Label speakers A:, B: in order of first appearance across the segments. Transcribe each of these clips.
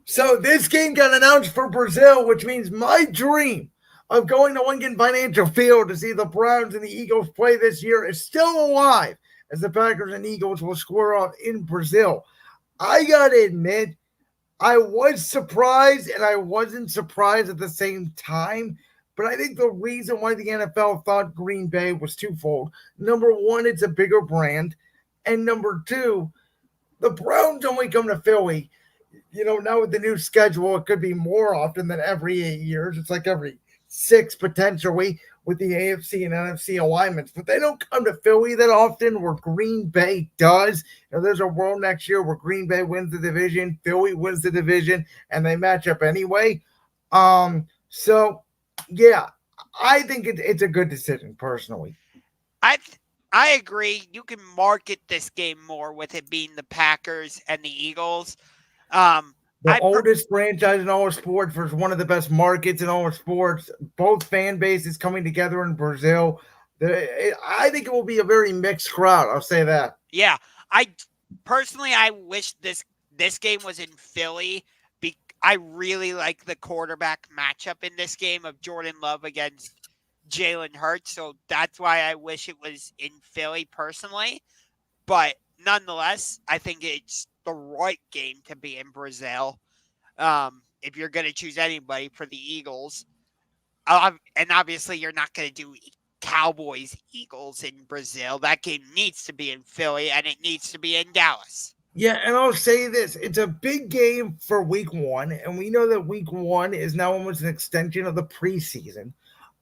A: So this game got announced for Brazil, which means my dream of going to Lincoln Financial Field to see the Browns and the Eagles play this year is still alive, as the Packers and Eagles will square off in Brazil. I gotta admit, I was surprised and I wasn't surprised at the same time. But I think the reason why the NFL thought Green Bay was twofold. Number one, it's a bigger brand. And number two, the Browns only come to Philly. Now with the new schedule, it could be more often than every 8 years. It's like every six potentially with the AFC and NFC alignments, but they don't come to Philly that often where Green Bay does. There's a world next year where Green Bay wins the division, Philly wins the division, and they match up anyway. So yeah, I think it's a good decision personally.
B: I I agree. You can market this game more with it being the Packers and the Eagles. Um,
A: The
B: I per-
A: oldest franchise in all of sports versus one of the best markets in all of sports. Both fan bases coming together in Brazil. I think it will be a very mixed crowd. I'll say that.
B: yeah, I personally I wish this game was in Philly. I really like the quarterback matchup in this game of Jordan Love against Jalen Hurts, so that's why I wish it was in Philly personally. But nonetheless, I think it's the right game to be in Brazil. If you're going to choose anybody for the Eagles, and obviously you're not going to do Cowboys Eagles in Brazil. That game needs to be in Philly and it needs to be in Dallas.
A: Yeah, and I'll say this: it's a big game for Week One, and we know that Week One is now almost an extension of the preseason.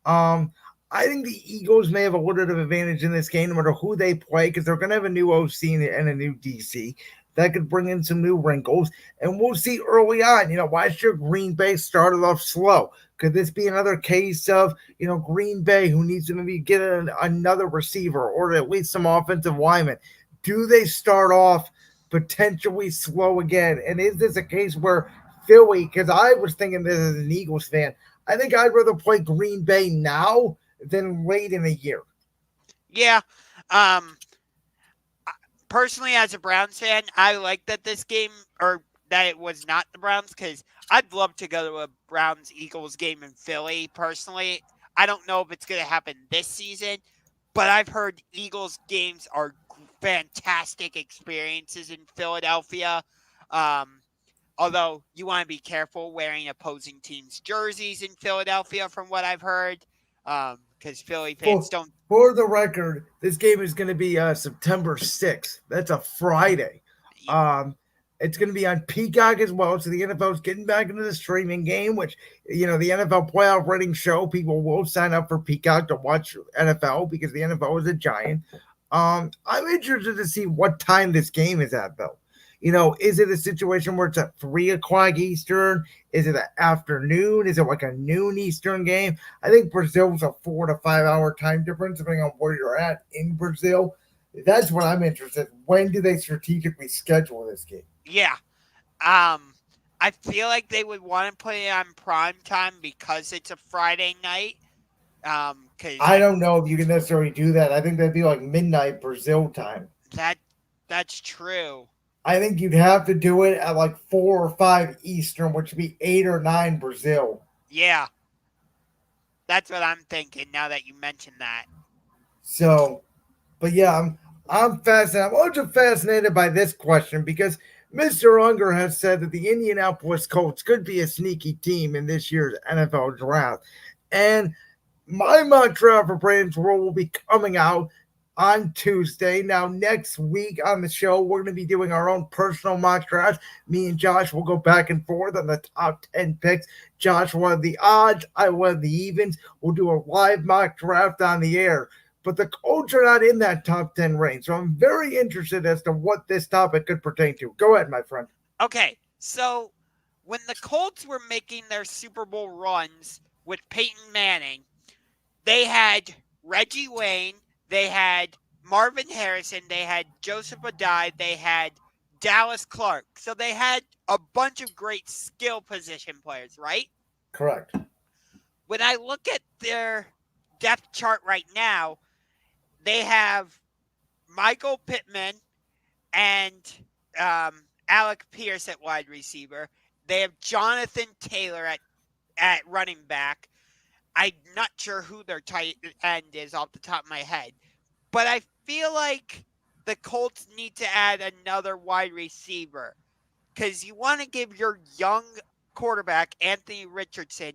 A: Um, I think the Eagles may have a little bit of advantage in this game, no matter who they play, because they're going to have a new OC and a new DC. That could bring in some new wrinkles, and we'll see early on. Last year Green Bay started off slow. Could this be another case of Green Bay who needs to maybe get another receiver or at least some offensive linemen? Do they start off potentially slow again? And is this a case where Philly? Because I was thinking this as an Eagles fan. I think I'd rather play Green Bay now than late in the year.
B: Yeah. Um, Personally, as a Browns fan, I like that this game or that it was not the Browns because I'd love to go to a Browns Eagles game in Philly. Personally, I don't know if it's going to happen this season, but I've heard Eagles games are fantastic experiences in Philadelphia. Um, Although you want to be careful wearing opposing teams' jerseys in Philadelphia, from what I've heard, because Philly fans
A: For
B: don't.
A: for the record, this game is going to be September 6th. That's a Friday. Um, it's going to be on Peacock as well. So the NFL is getting back into the streaming game, which the NFL playoff ratings show people will sign up for Peacock to watch NFL because the NFL is a giant. I'm interested to see what time this game is at, though. Is it a situation where it's at 3 o'clock Eastern? Is it an afternoon? Is it like a noon Eastern game? I think Brazil's a 4 to 5 hour time difference, depending on where you're at in Brazil. That's what I'm interested in. When do they strategically schedule this game?
B: Yeah. Um, I feel like they would want to put it on prime time because it's a Friday night. Because
A: I don't know if you can necessarily do that. I think that'd be like midnight Brazil time.
B: that that's true.
A: I think you'd have to do it at like 4 or 5 Eastern, which would be 8 or 9 Brazil.
B: Yeah, that's what I'm thinking. Now that you mentioned that.
A: So, but yeah, I'm fascinated. I'm also fascinated by this question because Mr. Unger has said that the Indianapolis Colts could be a sneaky team in this year's NFL draft. And my mock draft for Brandon's World will be coming out on Tuesday. Now, next week on the show, we're going to be doing our own personal mock drafts. Me and Josh will go back and forth on the top 10 picks. Josh will have the odds, I will have the evens. We'll do a live mock draft on the air. But the Colts are not in that top 10 range. So I'm very interested as to what this topic could pertain to. Go ahead, my friend.
B: Okay, so when the Colts were making their Super Bowl runs with Peyton Manning, they had Reggie Wayne, they had Marvin Harrison, they had Joseph Adai, they had Dallas Clark. So they had a bunch of great skill position players, right?
A: Correct.
B: When I look at their depth chart right now, they have Michael Pittman and Alec Pierce at wide receiver. They have Jonathan Taylor at running back. I'm not sure who their tight end is off the top of my head. But I feel like the Colts need to add another wide receiver because you want to give your young quarterback, Anthony Richardson,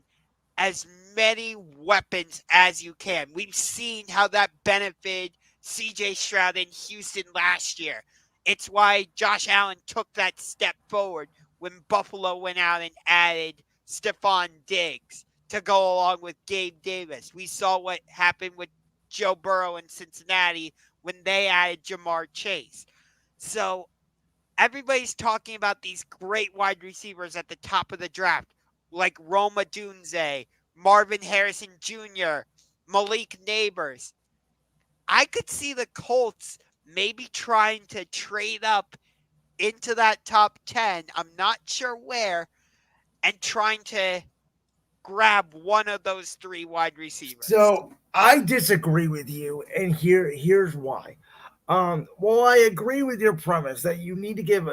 B: as many weapons as you can. We've seen how that benefited CJ Stroud in Houston last year. It's why Josh Allen took that step forward when Buffalo went out and added Stephon Diggs to go along with Gabe Davis. We saw what happened with Joe Burrow in Cincinnati when they added Jamar Chase. So everybody's talking about these great wide receivers at the top of the draft, like Roma Dunze, Marvin Harrison Jr., Malik Neighbors. I could see the Colts maybe trying to trade up into that top 10. I'm not sure where, and trying to grab one of those three wide receivers.
A: So I disagree with you, and here's why. Well, I agree with your premise that you need to give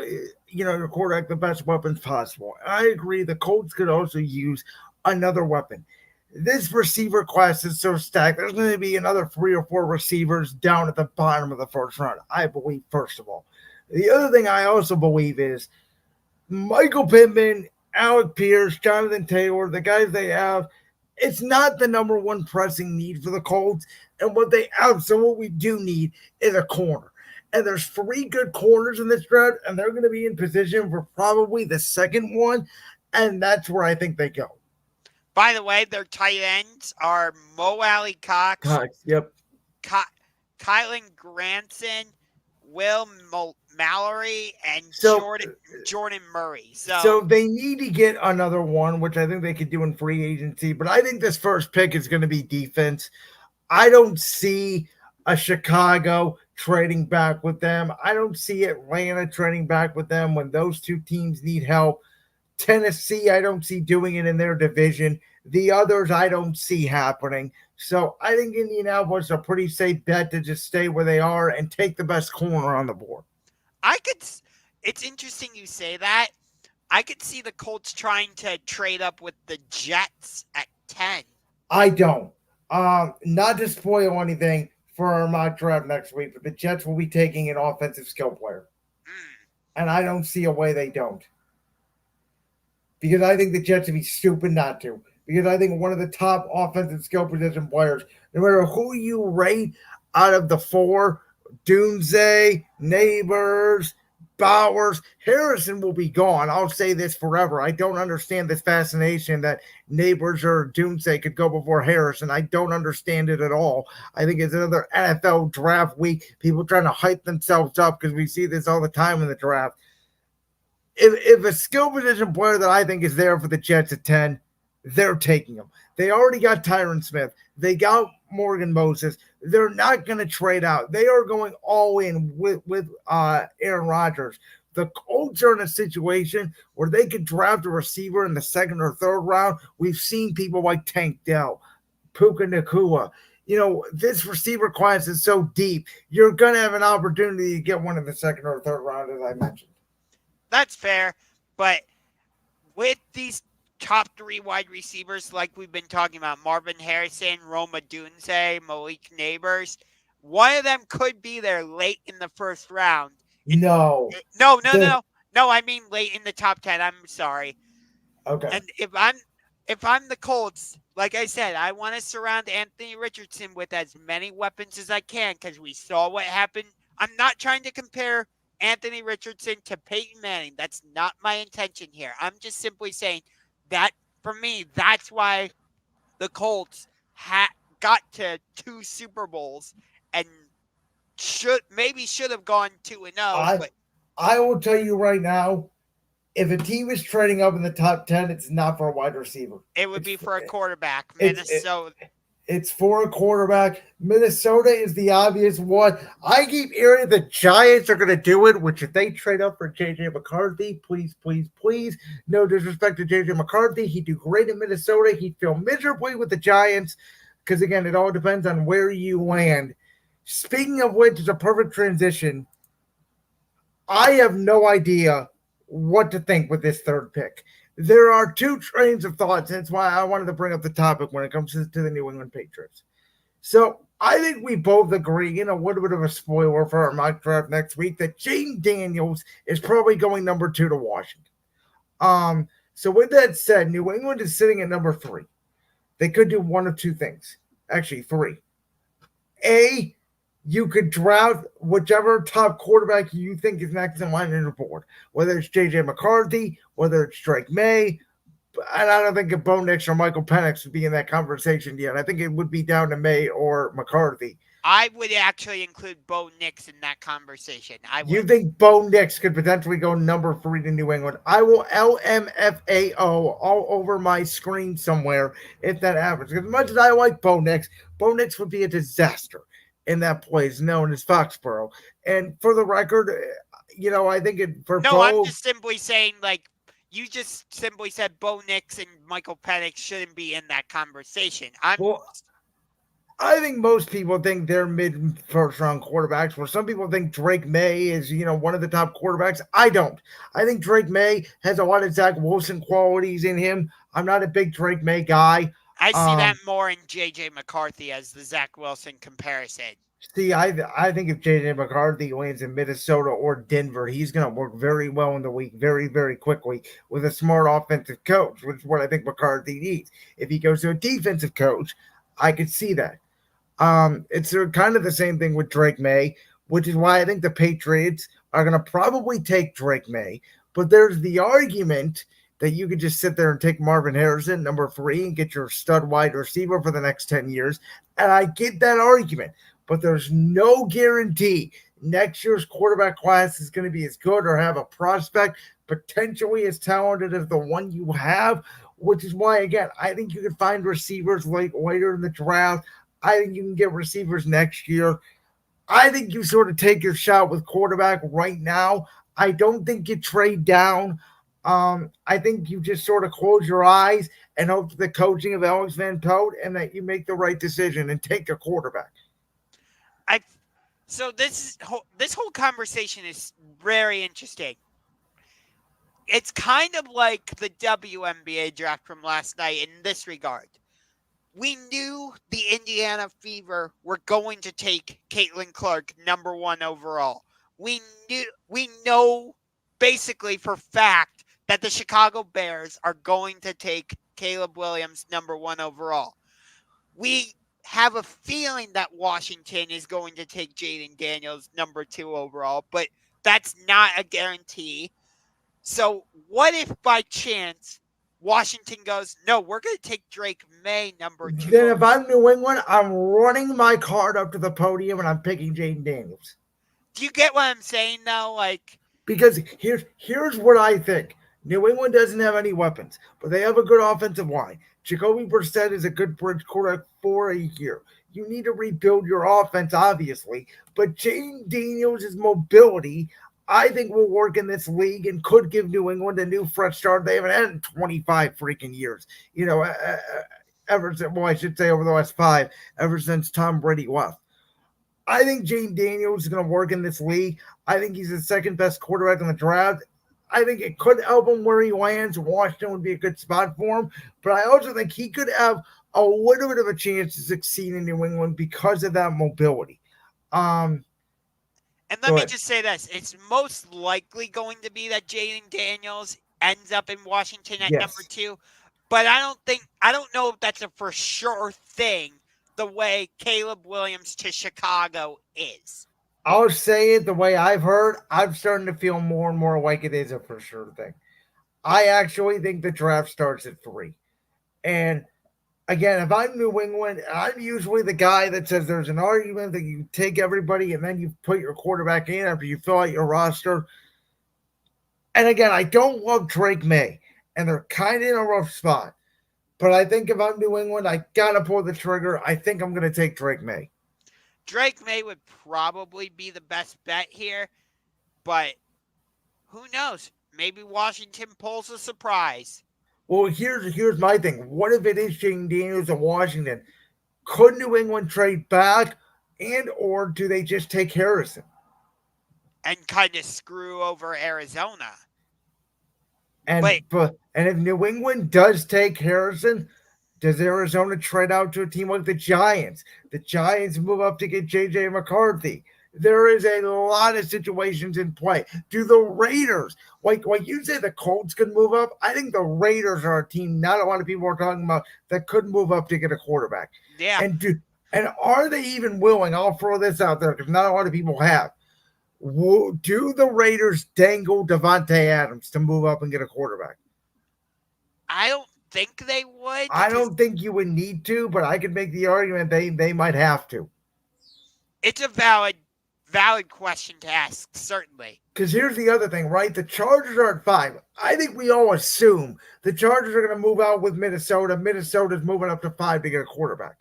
A: your quarterback the best weapons possible. I agree. The Colts could also use another weapon. This receiver class is so stacked. There's going to be another 3 or 4 receivers down at the bottom of the first round. I believe, first of all. The other thing I also believe is Michael Pittman, Alec Pierce, Jonathan Taylor, the guys they have, it's not the number one pressing need for the Colts. And what they absolutely do need is a corner. And there's 3 good corners in this draft, and they're going to be in position for probably the second one. And that's where I think they go.
B: By the way, their tight ends are Mo Alley Cox,
A: Yep.
B: Kylan Granson, Will Mallory, and Jordan Murray.
A: So they need to get another one, which I think they could do in free agency. But I think this first pick is going to be defense. I don't see a Chicago trading back with them. I don't see Atlanta trading back with them when those 2 teams need help. Tennessee, I don't see doing it in their division. The others, I don't see happening. So I think Indianapolis is a pretty safe bet to just stay where they are and take the best corner on the board.
B: It's interesting you say that. I could see the Colts trying to trade up with the Jets at 10.
A: I don't. Not to spoil anything for our mock draft next week, but the Jets will be taking an offensive skill player. And I don't see a way they don't. Because I think the Jets would be stupid not to. Because I think one of the top offensive skill position players, no matter who you rate out of the 4, Dunze, Neighbors, Bowers, Harrison will be gone. I'll say this forever. I don't understand this fascination that Neighbors or Dunze could go before Harrison. I don't understand it at all. I think it's another NFL draft week. People trying to hype themselves up because we see this all the time in the draft. If a skill position player that I think is there for the Jets at 10, they're taking him. They already got Tyron Smith. They got Morgan Moses. They're not going to trade out. They are going all in with Aaron Rodgers. The Colts are in a situation where they could draft a receiver in the 2nd or 3rd round. We've seen people like Tank Dell, Puka Nacua. This receiver class is so deep. You're going to have an opportunity to get one in the 2nd or 3rd round, as I mentioned.
B: That's fair, but with these top 3 wide receivers, like we've been talking about, Marvin Harrison, Roma Dunze, Malik Neighbors, one of them could be there late in the 1st round.
A: No,
B: I mean late in the top 10. I'm sorry.
A: Okay.
B: And if I'm the Colts, like I said, I want to surround Anthony Richardson with as many weapons as I can because we saw what happened. I'm not trying to compare Anthony Richardson to Peyton Manning. That's not my intention here. I'm just simply saying that, for me, that's why the Colts got to 2 Super Bowls and should have gone 2-0. But
A: I will tell you right now, if a team is trading up in the top 10, it's not for a wide receiver.
B: It would be for a quarterback. Minnesota.
A: It's for a quarterback. Minnesota is the obvious one. I keep hearing the Giants are going to do it, which if they trade up for J.J. McCarthy, please, please, please. No disrespect to J.J. McCarthy. He'd do great in Minnesota. He'd feel miserably with the Giants because, again, it all depends on where you land. Speaking of which, it's a perfect transition. I have no idea what to think with this 3rd pick. there are two trains of thoughts. That's why I wanted to bring up the topic when it comes to the New England Patriots. So I think we both agree, in a little bit of a spoiler for our mock draft next week, that Jaden Daniels is probably going number 2 to Washington. So with that said, New England is sitting at number 3. They could do one of two things. Actually, three. A, you could draft whichever top quarterback you think is next in line on your board, whether it's JJ McCarthy, whether it's Drake May. And I don't think if Bo Nix or Michael Penix would be in that conversation yet. I think it would be down to May or McCarthy.
B: I would actually include Bo Nix in that conversation. I would.
A: You think Bo Nix could potentially go number 3 to New England? I will LMFAO all over my screen somewhere if that happens. As much as I like Bo Nix would be a disaster in that place known as Foxborough. And for the record, I think for
B: No,
A: Bo,
B: I'm just simply saying, like, you just simply said Bo Nix and Michael Penix shouldn't be in that conversation.
A: I think most people think they're mid first round quarterbacks, where some people think Drake May is, one of the top quarterbacks. I don't. I think Drake May has a lot of Zach Wilson qualities in him. I'm not a big Drake May guy.
B: I see that more in JJ McCarthy as the Zach Wilson comparison.
A: See, I think if JJ McCarthy lands in Minnesota or Denver, he's going to work very well in the league very, very quickly with a smart offensive coach, which is what I think McCarthy needs. If he goes to a defensive coach, I could see that. It's kind of the same thing with Drake May, which is why I think the Patriots are going to probably take Drake May. But there's the argument that you could just sit there and take Marvin Harrison, number 3, and get your stud wide receiver for the next 10 years. And I get that argument, but there's no guarantee next year's quarterback class is going to be as good or have a prospect potentially as talented as the one you have, which is why, again, I think you could find receivers later in the draft. I think you can get receivers next year. I think you sort of take your shot with quarterback right now. I don't think you trade down. I think you just sort of close your eyes and hope for the coaching of Alex Van Pelt and that you make the right decision and take a quarterback.
B: So this whole conversation is very interesting. It's kind of like the WNBA draft from last night in this regard. We knew the Indiana Fever were going to take Caitlin Clark number 1 overall. We know basically for fact that the Chicago Bears are going to take Caleb Williams number 1 overall. We have a feeling that Washington is going to take Jaden Daniels number 2 overall, but that's not a guarantee. So what if by chance Washington goes, no, we're going to take Drake May number 2.
A: Then if I'm New England, I'm running my card up to the podium and I'm picking Jaden Daniels.
B: Do you get what I'm saying though?
A: Because here's what I think. New England doesn't have any weapons, but they have a good offensive line. Jacoby Brissett is a good bridge quarterback for a year. You need to rebuild your offense, obviously, but Jaden Daniels' mobility, I think, will work in this league and could give New England a new fresh start. They haven't had in 25 freaking years. Ever since, I should say over the last 5, ever since Tom Brady left. I think Jaden Daniels is going to work in this league. I think he's the second best quarterback in the draft. I think it could help him where he lands. Washington would be a good spot for him. But I also think he could have a little bit of a chance to succeed in New England because of that mobility.
B: And let me just say this. It's most likely going to be that Jaden Daniels ends up in Washington at number 2. But I don't know if that's a for sure thing the way Caleb Williams to Chicago is.
A: I'll say it the way I've heard. I'm starting to feel more and more like it is a for sure thing. I actually think the draft starts at 3. And again, if I'm New England, I'm usually the guy that says there's an argument that you take everybody and then you put your quarterback in after you fill out your roster. And again, I don't love Drake May, and they're kind of in a rough spot. But I think if I'm New England, I got to pull the trigger. I think I'm going to take Drake May.
B: Drake May would probably be the best bet here, but who knows? Maybe Washington pulls a surprise.
A: Well, here's my thing. What if it is Jaden Daniels of Washington? Could New England trade back, and or do they just take Harrison?
B: And kind of screw over Arizona.
A: And And if New England does take Harrison, does Arizona trade out to a team like the Giants? The Giants move up to get JJ McCarthy. There is a lot of situations in play. Do the Raiders, like you say, the Colts could move up? I think the Raiders are a team not a lot of people are talking about that could move up to get a quarterback.
B: Yeah.
A: And are they even willing? I'll throw this out there because not a lot of people have. Do the Raiders dangle Devontae Adams to move up and get a quarterback?
B: I don't think they would.
A: I don't think you would need to, but I could make the argument they might have to.
B: It's a valid question to ask, certainly.
A: Because here's the other thing, right? The Chargers are at 5. I think we all assume the Chargers are going to move out with Minnesota. Minnesota's moving up to 5 to get a quarterback.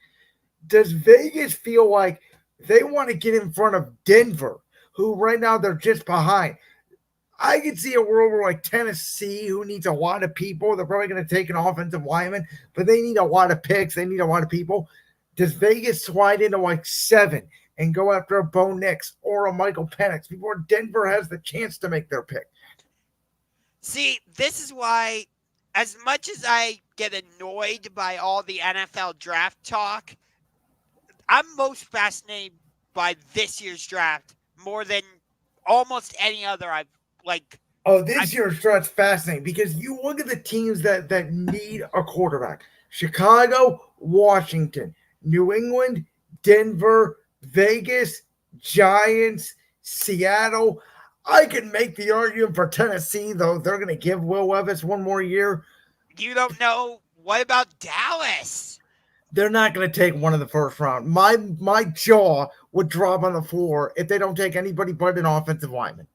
A: Does Vegas feel like they want to get in front of Denver, who right now they're just behind? I could see a world where like Tennessee, who needs a lot of people, they're probably going to take an offensive lineman, but they need a lot of picks. They need a lot of people. Does Vegas slide into like 7 and go after a Bo Nix or a Michael Penix before Denver has the chance to make their pick?
B: See, this is why, as much as I get annoyed by all the NFL draft talk, I'm most fascinated by this year's draft more than almost any other I've like.
A: Oh, this year's draft's fascinating because you look at the teams that need a quarterback: Chicago, Washington, New England, Denver, Vegas, Giants, Seattle. I can make the argument for Tennessee, though they're going to give Will Levis one more year.
B: You don't know. What about Dallas?
A: They're not going to take one in the first round. My jaw would drop on the floor if they don't take anybody but an offensive lineman.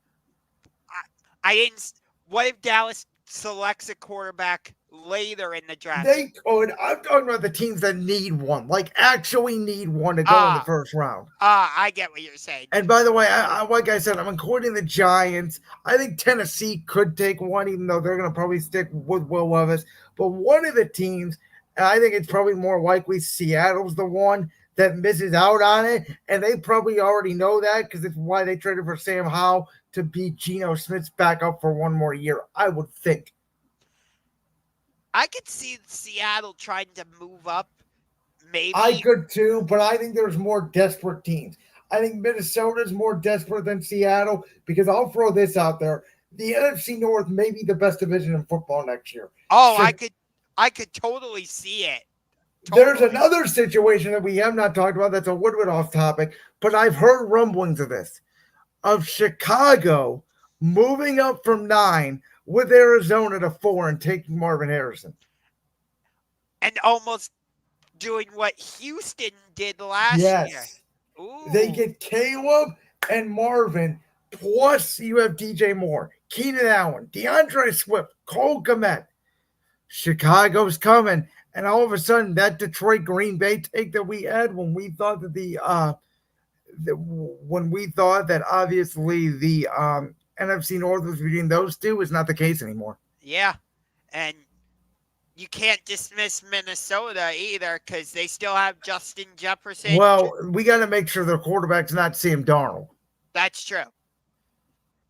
B: I didn't. What if Dallas selects a quarterback later in the draft?
A: They could. I'm talking about the teams that need one, like actually need one to go in the first round.
B: I get what you're saying.
A: And by the way, like I said, I'm including the Giants. I think Tennessee could take one, even though they're going to probably stick with Will Levis. But one of the teams, and I think it's probably more likely Seattle's the one that misses out on it. And they probably already know that because it's why they traded for Sam Howell to beat Geno Smith's backup for one more year, I would think.
B: I could see Seattle trying to move up, maybe.
A: I could too, but I think there's more desperate teams. I think Minnesota's more desperate than Seattle because I'll throw this out there. The NFC North may be the best division in football next year.
B: Oh, I could totally see it.
A: There's another situation that we have not talked about that's a little bit off topic, but I've heard rumblings of this. Of Chicago moving up from 9 with Arizona to 4 and taking Marvin Harrison.
B: And almost doing what Houston did last year. Ooh.
A: They get Caleb and Marvin, plus you have DJ Moore, Keenan Allen, DeAndre Swift, Cole Kmet. Chicago's coming. And all of a sudden, that Detroit Green Bay take that we had when we thought that obviously the NFC North was between those two is not the case anymore.
B: Yeah, and you can't dismiss Minnesota either because they still have Justin Jefferson.
A: Well, we got to make sure their quarterback's not Sam Darnold.
B: That's true.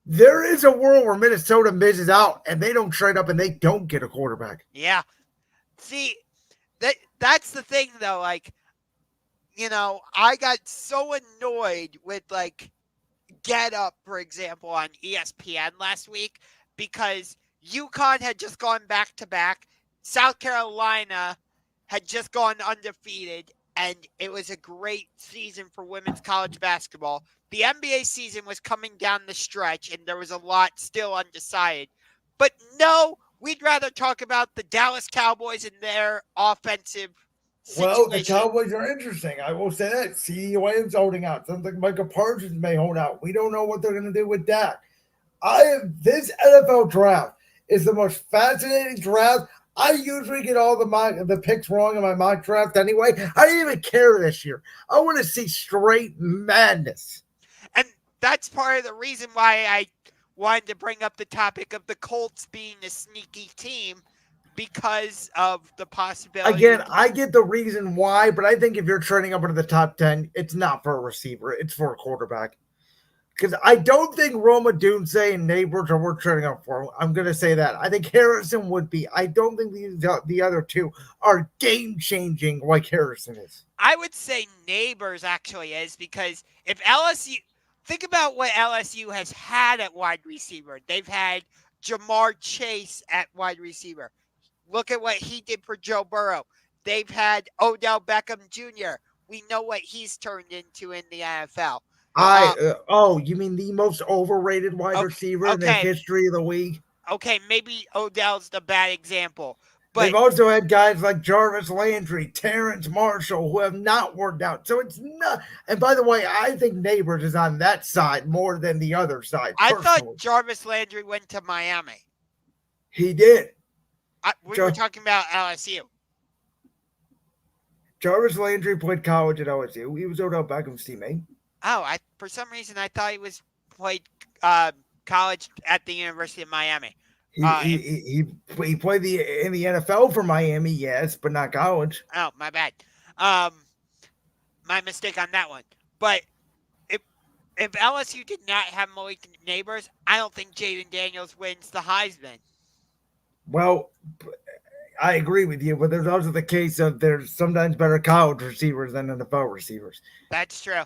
A: There is a world where Minnesota misses out and they don't trade up and they don't get a quarterback.
B: Yeah. See, that's the thing though. Like, you know, I got so annoyed with like Get Up, for example, on ESPN last week because UConn had just gone back to back. South Carolina had just gone undefeated, and it was a great season for women's college basketball. The NBA season was coming down the stretch, and there was a lot still undecided. But no, we'd rather talk about the Dallas Cowboys and their offensive situation.
A: Well, the Cowboys are interesting. I will say that. C.D. Williams holding out. Something Micah Parsons may hold out. We don't know what they're going to do with that. This NFL draft is the most fascinating draft. I usually get all the picks wrong in my mock draft anyway. I didn't even care this year. I want to see straight madness.
B: And that's part of the reason why I wanted to bring up the topic of the Colts being a sneaky team because of the possibility.
A: Again, I get the reason why, but I think if you're trading up into the top 10, it's not for a receiver. It's for a quarterback. because I don't think Roma Dunce and Neighbors are worth trading up for. I'm going to say that. I think Harrison would be. I don't think the other two are game changing like Harrison is.
B: I would say Neighbors actually is because if LSU, think about what LSU has had at wide receiver. They've had Jamar Chase at wide receiver. Look at what he did for Joe Burrow. They've had Odell Beckham Jr. We know what he's turned into in the NFL.
A: You mean the most overrated wide receiver in the
B: Okay,
A: history of the league?
B: okay, maybe Odell's the bad example, but
A: They've also had guys like Jarvis Landry, Terrence Marshall, who have not worked out. So it's not. And by the way, I think Neighbors is on that side more than the other side.
B: I
A: Personally,
B: thought Jarvis Landry went to Miami.
A: he did.
B: We were talking about LSU.
A: Jarvis Landry played college at LSU. He was Odell Beckham's teammate.
B: Oh, for some reason I thought he was played college at the University of Miami.
A: He played in the NFL for Miami, yes, but not college.
B: Oh, my bad. My mistake on that one. But if LSU did not have Malik Neighbors, I don't think Jaden Daniels wins the Heisman.
A: Well, I agree with you, but there's also the case of there's sometimes better college receivers than NFL receivers.
B: That's true.